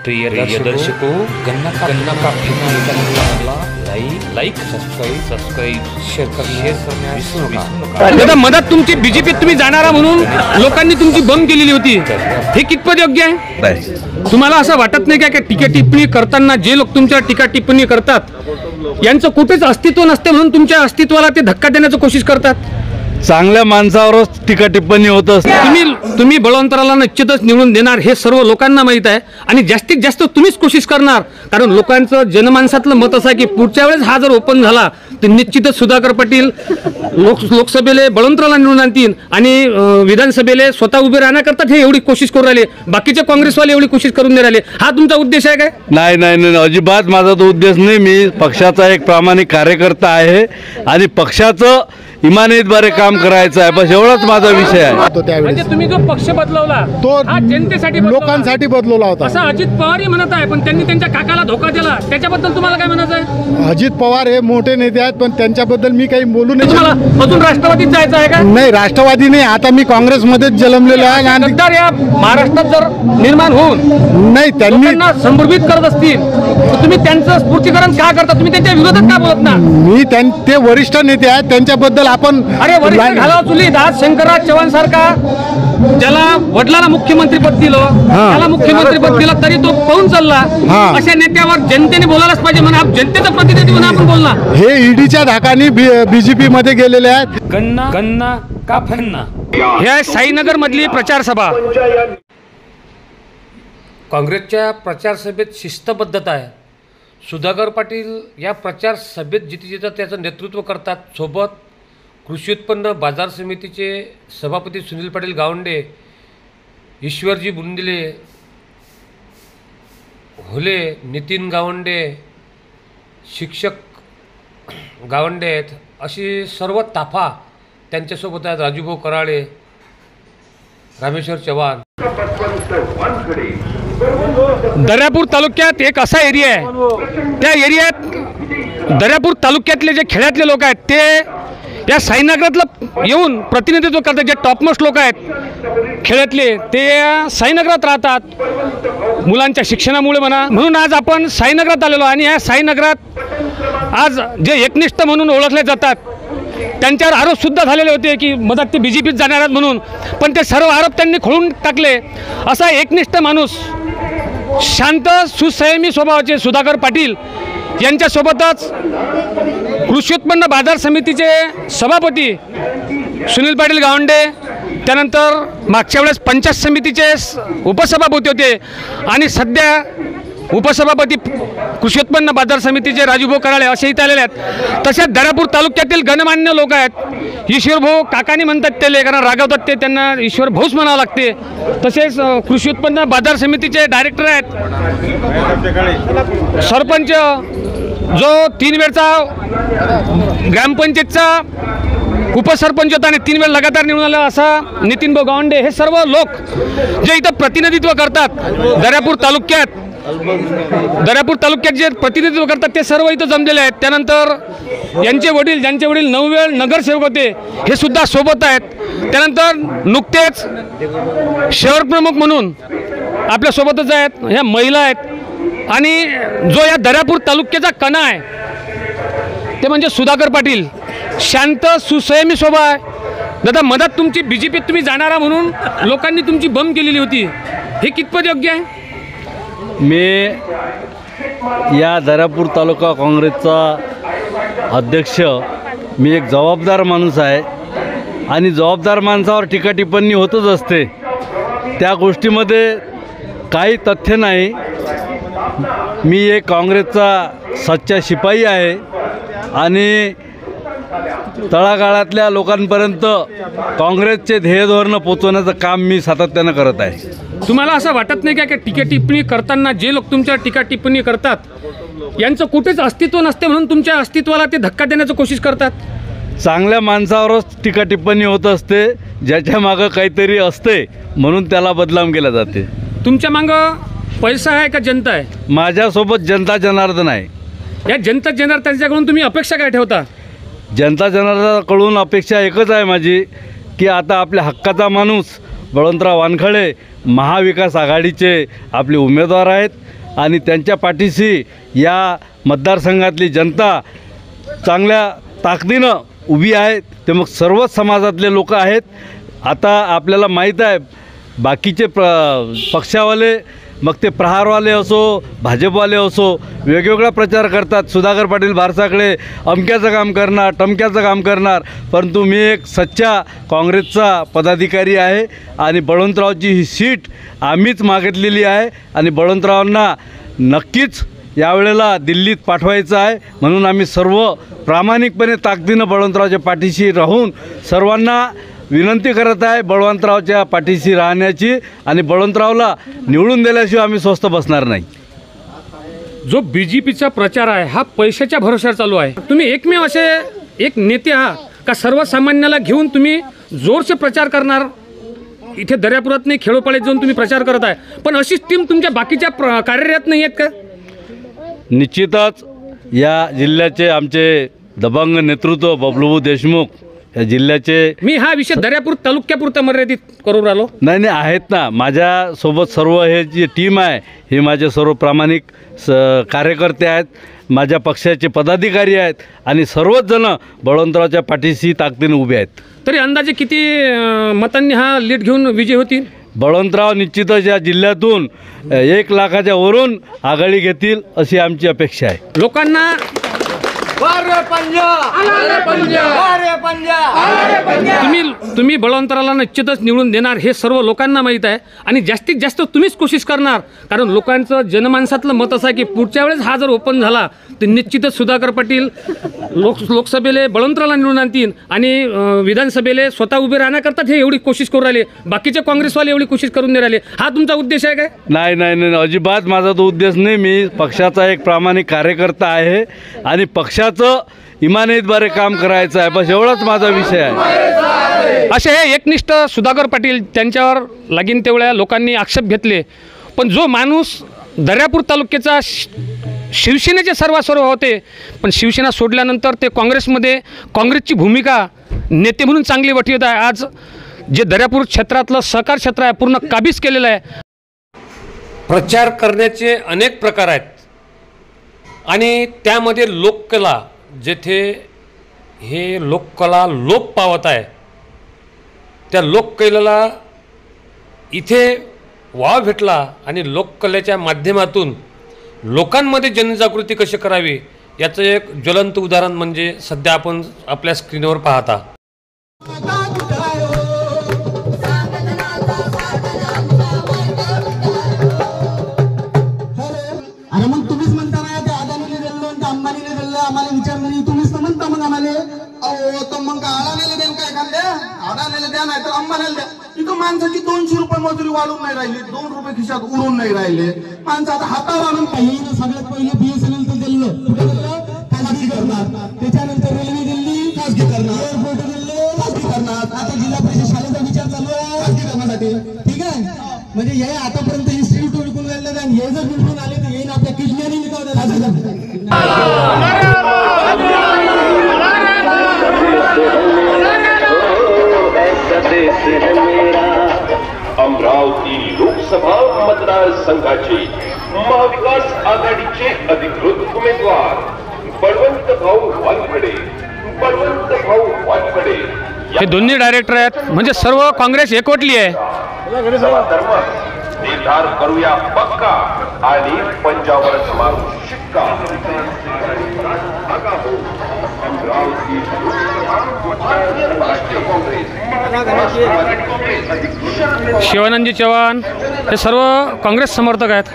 प्रिय दर्शकों, गन्ना का लाईक सबस्क्राईब शेअर करण्यास दादा मदत तुमची बीजेपीत तुम्ही जाणारा म्हणून लोकांनी तुमची बंद केलेली होती, हे कितपत योग्य आहे? तुम्हाला असं वाटत नाही का की टीका टिप्पणी करताना जे लोक तुमच्यावर टीका टिप्पणी करतात यांचं कुठेच अस्तित्व नसते म्हणून तुमच्या अस्तित्वाला ते धक्का देण्याची कोशिश करतात? चांगल्या माणसावरच टीका टिप्पणी होत असते। तुम्ही बळवंतराला निश्चितच निवडून देणार हे सर्व लोकांना माहित आहे आणि जास्तीत जास्त तुम्हीच कोशिश करणार, कारण लोकांचं जनमानसातलं मत असं आहे की पुढच्या वेळेस हा जर ओपन झाला तर निश्चितच सुधाकर पाटील लोकसभेला बळवंतराला निवडून आणतील आणि विधानसभेला स्वतः उभे राहण्याकरता हे एवढी कोशिश करू राहिले, बाकीचे काँग्रेसवाले एवढी कोशिश करून नाही राहिले। हा तुमचा उद्देश आहे काय? नाही, अजिबात माझा तो उद्देश नाही। मी पक्षाचा एक प्रामाणिक कार्यकर्ता आहे आणि पक्षाचं इमानीद्वारे काम करायचं आहे, बस एवढाच माझा विषय आहे। म्हणजे तुम्ही जो पक्ष बदलवला तो हा जनतेसाठी लोकांसाठी बदलवला होता असं अजित पवारही म्हणत आहे, पण त्यांनी त्यांच्या काकाला धोका दिला, त्याच्याबद्दल तुम्हाला काय म्हणायचं आहे? अजित पवार हे मोठे नेते आहेत, पण त्यांच्याबद्दल मी काही बोलू नाही तुम्हाला अजून राष्ट्रवादीत जायचं आहे का? नाही, राष्ट्रवादी नाही, आता मी काँग्रेसमध्येच जन्मलेलो आहे आणि गद्दार या महाराष्ट्रात जर निर्माण होऊन नाही त्यांनी संभ्रमित करत असतील तर तुम्ही त्यांचं स्फूर्तीकरण का करता? तुम्ही त्यांच्या विरोधात का बोलत ना? मी ते वरिष्ठ नेते आहेत, त्यांच्याबद्दल आपण अरे वरिष्ठ घालाव चुलीत आज शंकरराज चव्हाण सारखा ज्याला वडिलाला मुख्यमंत्रीपद दिलं, त्याला मुख्यमंत्रीपद दिलं तरी तो पाहून चालला, अशा नेत्यावर जनतेने बोलायलाच पाहिजे म्हणा, जनतेचा प्रतिनिधी म्हणून आपण बोलणार। हे ईडीच्या धाकाने बीजेपी मध्ये गेलेले आहेत। गन्ना का फन्ना हे आहे साईनगर मधली प्रचार सभा। काँग्रेसच्या प्रचार सभेत शिस्तबद्धता आहे। सुधाकर पाटील या प्रचार सभेत जिथे त्याचं नेतृत्व करतात। सोबत कृषी उत्पन्न बाजार समितीचे सभापती सुनील पाटील गावंडे, ईश्वरजी बुंदिले, होले, नितीन गावंडे, शिक्षक गावंडे आहेत, अशी सर्व ताफा त्यांच्यासोबत आहेत। राजूभाऊ कराळे, रामेश्वर चव्हाण। दर्यापूर तालुक्यात एक असा एरिया आहे, त्या एरियात दर्यापूर तालुक्यातले जे खेड्यातले लोक आहेत ते या साईनगरातलं येऊन प्रतिनिधित्व करतात। जे टॉपमोस्ट लोक आहेत खेड्यातले ते साईनगरात राहतात मुलांच्या शिक्षणामुळे म्हणा, म्हणून आज आपण साईनगरात आलेलो आणि या साईनगरात आज जे एकनिष्ठ म्हणून ओळखले जातात त्यांच्यावर आरोपसुद्धा झालेले होते की मदत ते बीजेपीत जाणार आहेत म्हणून, पण ते सर्व आरोप त्यांनी खोडून टाकले। असा एकनिष्ठ माणूस, शांत सुसंयमी स्वभावाचे सुधाकर पाटील यांच्यासोबतच कृषी उत्पन्न बाजार समितीचे सभापती सुनील पाटील गावंडे, त्यानंतर मागच्या वेळेस पंचायत समितीचे उपसभापती होते आणि सध्या उपसभापती कृषी उत्पन्न बाजार समितीचे राजूभाऊ कराळे असे इथे आलेले आहेत। तसेच दर्यापूर तालुक्यातील गणमान्य लोक आहेत। ईश्वरभाऊ काकानी म्हणतात त्याला, कारण रागावतात ते, त्यांना ईश्वर भाऊच म्हणावं लागते। तसेच कृषी उत्पन्न बाजार समितीचे डायरेक्टर आहेत, सरपंच जो 3 वेळचा ग्रामपंचायतचा उपसरपंच होता आणि 3 वेळ लगातार निवडून आला असा नितीन भाऊ गावंडे, हे सर्व लोक जे इथं प्रतिनिधित्व करतात दर्यापूर तालुक्यात जे प्रतिनिधित्व करतात ते सर्व इथं जमलेले आहेत। त्यानंतर यांचे वडील, ज्यांचे वडील 9 वेळ नगरसेवक होते, हे सुद्धा सोबत आहेत। त्यानंतर नुकतेच शहर प्रमुख म्हणून आपल्या सोबतच आहेत, ह्या महिला आहेत आणि जो या दर्यापूर तालुक्याचा कणा आहे ते म्हणजे सुधाकर पाटील। शांत सुसंयमी स्वभाव आहे। दादा मदत तुमची बीजेपीत तुम्ही जाणारा म्हणून लोकांनी तुमची बंद केलेली होती, हे कितपत योग्य आहे? मी या दर्यापूर तालुका काँग्रेसचा अध्यक्ष, मी एक जबाबदार माणूस आहे आणि जबाबदार माणसावर टीका टिप्पणी होतच असते। त्या गोष्टीमध्ये काही तथ्य नाही। मी एक काँग्रेसचा सच्चा शिपाई आहे आणि तळागाळातल्या लोकांपर्यंत काँग्रेसचे ध्येय धोरणं पोचवण्याचं काम मी सातत्यानं करत आहे। तुम्हाला असं वाटत नाही का की टीका टिप्पणी करताना जे लोक तुमच्या टीका टिप्पणी करतात यांचं कुठेच अस्तित्व नसते म्हणून तुमच्या अस्तित्वाला ते धक्का देण्याची कोशिश करतात? चांगल्या माणसावरच टीका टिप्पणी होत असते, ज्याच्या मागं काहीतरी असते म्हणून त्याला बदनाम केला जाते। तुमच्या मागं पैसा आहे का जनता आहे? माझ्यासोबत जनता जनार्दन आहे। या जनता जनार्दनाकडून तुम्ही अपेक्षा काय ठेवता? जनता जनार्दनाकडून अपेक्षा एकच आहे माझी की आता आपल्या हक्काचा माणूस बळवंतराव वानखळे महाविकास आघाडीचे आपले उमेदवार आहेत आणि त्यांच्या पाठीशी या मतदारसंघातली जनता चांगल्या ताकदीनं उभी आहे. ते मग सर्वच समाजातले लोक आहेत. आता आपल्याला माहीत आहे बाकीचे पक्षावाले, मग ते प्रहारवाले असो भाजपवाले असो, वेगवेगळा प्रचार करतात. सुधाकर पाटील भारसाकडे अमक्याचं काम करणार, टमक्याचं काम करणार, परंतु मी एक सच्चा काँग्रेसचा पदाधिकारी आहे आणि बळवंतरावची ही सीट आम्हीच मागितलेली आहे आणि बळवंतरावांना नक्कीच यावेळेला दिल्लीत पाठवायचं आहे. म्हणून आम्ही सर्व प्रामाणिकपणे ताकदीनं बळवंतरावच्या पाठीशी राहून सर्वांना विनंती करत आहे बळवंतरावच्या पाठीशी राहण्याची आणि बळवंतरावला निवडून दिल्याशिवाय आम्ही स्वस्थ बसणार नाही. जो BJPचा प्रचार आहे हा पैशाच्या भरोश्यावर चालू आहे. तुम्ही एकमेव असे एक नेते आहात का सर्वसामान्याला घेऊन तुम्ही जोरसे प्रचार करणार. इथे दर्यापुरात नाही, खेडोपाड्यात जाऊन तुम्ही प्रचार करत आहे, पण अशीच टीम तुमच्या बाकीच्या कार्यरत नाही आहेत का? निश्चितच या जिल्ह्याचे आमचे दबंग नेतृत्व बबलूभाऊ देशमुख या जिल्ह्याचे, मी हा विषय दर्यापूर तालुक्यापुरता मर्यादित करून राहिलो. नाही आहेत ना माझ्यासोबत सर्व हे जी टीम आहे हे माझे सर्व प्रामाणिक कार्यकर्ते आहेत, माझ्या पक्षाचे पदाधिकारी आहेत आणि सर्वच जण बळवंतरावच्या पाठीशी ताकदीने उभे आहेत. तरी अंदाजे किती मतांनी हा लीड घेऊन विजय होतील? बळवंतराव निश्चितच या जिल्ह्यातून 1 लाखाच्या वरून आघाडी घेतील अशी आमची अपेक्षा आहे. लोकांना तुम्ही बळवंतराला निश्चितच निवडून देणार हे सर्व लोकांना माहीत आहे आणि जास्तीत जास्त तुम्हीच कोशिश करणार. कारण लोकांचं जनमानसातलं मत असं आहे की पुढच्या वेळेस हा जर ओपन झाला तर निश्चितच सुधाकर पाटील लोकसभेला बळवंतराला निवडून आणतील आणि विधानसभेला स्वतः उभे राहण्याकरता हे एवढी कोशिश करू राहिले. बाकीचे काँग्रेसवाले एवढी कोशिश करून नाही राहिले. हा तुमचा उद्देश आहे काय? नाही, अजिबात माझा तो उद्देश नाही. मी पक्षाचा एक प्रामाणिक कार्यकर्ता आहे आणि पक्षाचं इमानतद्वारे काम करायचं आहे, बस एवढाच माझा विषय आहे. असे हे एकनिष्ठ सुधाकर पाटील, त्यांच्यावर लागीन तेवढ्या लोकांनी आक्षेप घेतले. पण जो माणूस दर्यापूर तालुक्याचा शिवसेनेचे सर्व होते, पण शिवसेना सोडल्यानंतर ते काँग्रेसमध्ये काँग्रेसची भूमिका नेते म्हणून चांगली वठीत आहे. आज जे दर्यापूर क्षेत्रातलं सहकार क्षेत्र आहे पूर्ण काबीज केलेलं आहे. प्रचार करण्याचे अनेक प्रकार आहेत आणि त्यामध्ये लोककला, जेथे हे लोककला लोप पावत आहे त्या लोककलेला इथे वाव भेटला आणि लोककलेच्या माध्यमातून लोकांमध्ये जनजागृती कशी करावी याचं एक ज्वलंत उदाहरण म्हणजे सध्या आपण आपल्या स्क्रीनवर पाहता. अरे मग तुम्हीच म्हणता ना ते अदानीने दिलं आणि अंबानीने दिलं, आम्हाला विचार नाही, तुम्हीच तर म्हणता मग आम्हाला. अहो तर मग अडाणीला द्या काय खाल्ल्या, अडाणीला द्या नाही तर अंबानीला द्या. इथं माणसाची 200 रुपये मजुरी वाढून नाही राहिली, 2 रुपये खिशात उडून नाही राहिले. माणसं आता हातावर आणून पाहिजे. सगळ्यात पहिले BSNL तर दिलं, कुठे दिलं? खाजगी करणार. त्याच्यानंतर रेल्वे दिल्ली खाजगी करणार, एअरपोर्ट दिल्ली खाजगी करणार. आता जिल्हा परिषद शाळेचा विचार चालू आहे खाजगी करण्यासाठी. ठीक आहे, म्हणजे हे आतापर्यंत इन्स्टिट्यूट विकून राहिलं आणि हे जर निवडून आले तर येईन आपल्या किडनी निकाल. अमरावती लोकसभा मतदारसंघाचे महाविकास आघाडीचे अधिकृत उमेदवार बळवंतभाऊ वानखडे हे दोन्ही डायरेक्टर आहेत, म्हणजे सर्व काँग्रेस एकवटली आहे. निर्धार करूया पक्का आणि पंजाबरच मारू शिक्का. शिवानंदजी चव्हाण हे सर्व काँग्रेस समर्थक आहेत.